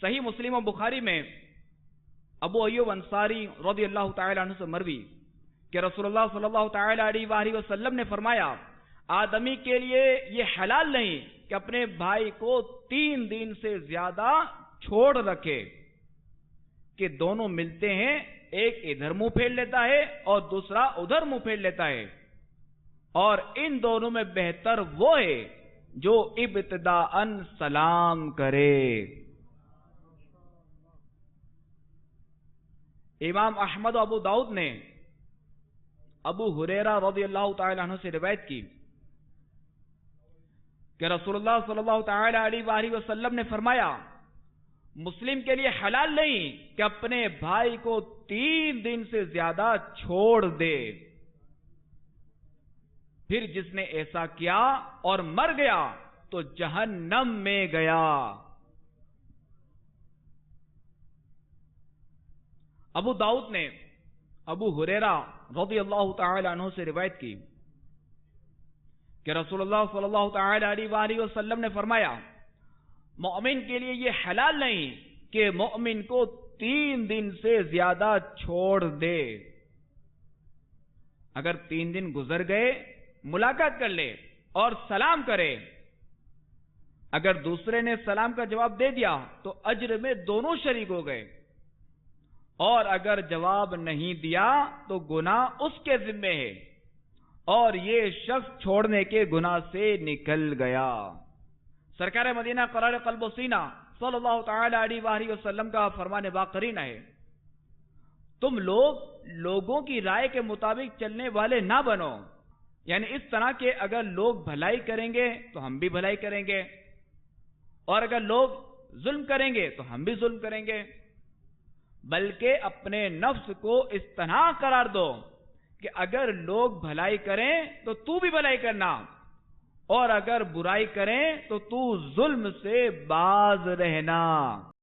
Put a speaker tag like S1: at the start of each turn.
S1: صحیح مسلم و بخاری میں ابو ایوب انصاری رضی اللہ تعالی عنہ سے مروی کہ رسول اللہ صلی اللہ تعالی علیہ وآلہ وسلم نے فرمایا آدمی کے لیے یہ حلال نہیں کہ اپنے بھائی کو 3 دن سے زیادہ چھوڑ رکھے کہ دونوں ملتے ہیں، ایک ادھر منہ پھیر لیتا ہے اور دوسرا ادھر منہ پھیر لیتا ہے، اور ان دونوں میں بہتر وہ ہے جو ابتداءً سلام کرے۔ امام احمد و ابو داؤد نے ابو ہریرہ رضی اللہ تعالی عنہ سے روایت کی کہ رسول اللہ صلی اللہ تعالی علیہ وآلہ وسلم نے فرمایا مسلم کے لیے حلال نہیں کہ اپنے بھائی کو 3 دن سے زیادہ چھوڑ دے، پھر جس نے ایسا کیا اور مر گیا تو جہنم میں گیا۔ ابو داؤد نے ابو ہریرہ رضی اللہ تعالی عنہ سے روایت کی کہ رسول اللہ صلی اللہ تعالی علیہ وآلہ وسلم نے فرمایا مومن کے لیے یہ حلال نہیں کہ مومن کو 3 دن سے زیادہ چھوڑ دے۔ اگر 3 دن گزر گئے ملاقات کر لے اور سلام کرے، اگر دوسرے نے سلام کا جواب دے دیا تو اجر میں دونوں شریک ہو گئے، اور اگر جواب نہیں دیا تو گناہ اس کے ذمے ہے اور یہ شخص چھوڑنے کے گناہ سے نکل گیا۔ سرکار مدینہ قرار قلب و سینہ صلی اللہ تعالی علیہ وآلہ وسلم کا فرمان باقرین ہے تم لوگوں کی رائے کے مطابق چلنے والے نہ بنو، یعنی اس طرح کہ اگر لوگ بھلائی کریں گے تو ہم بھی بھلائی کریں گے، اور اگر لوگ ظلم کریں گے تو ہم بھی ظلم کریں گے، بلکہ اپنے نفس کو اس طرح قرار دو کہ اگر لوگ بھلائی کریں تو تو بھی بھلائی کرنا، اور اگر برائی کریں تو تو ظلم سے باز رہنا۔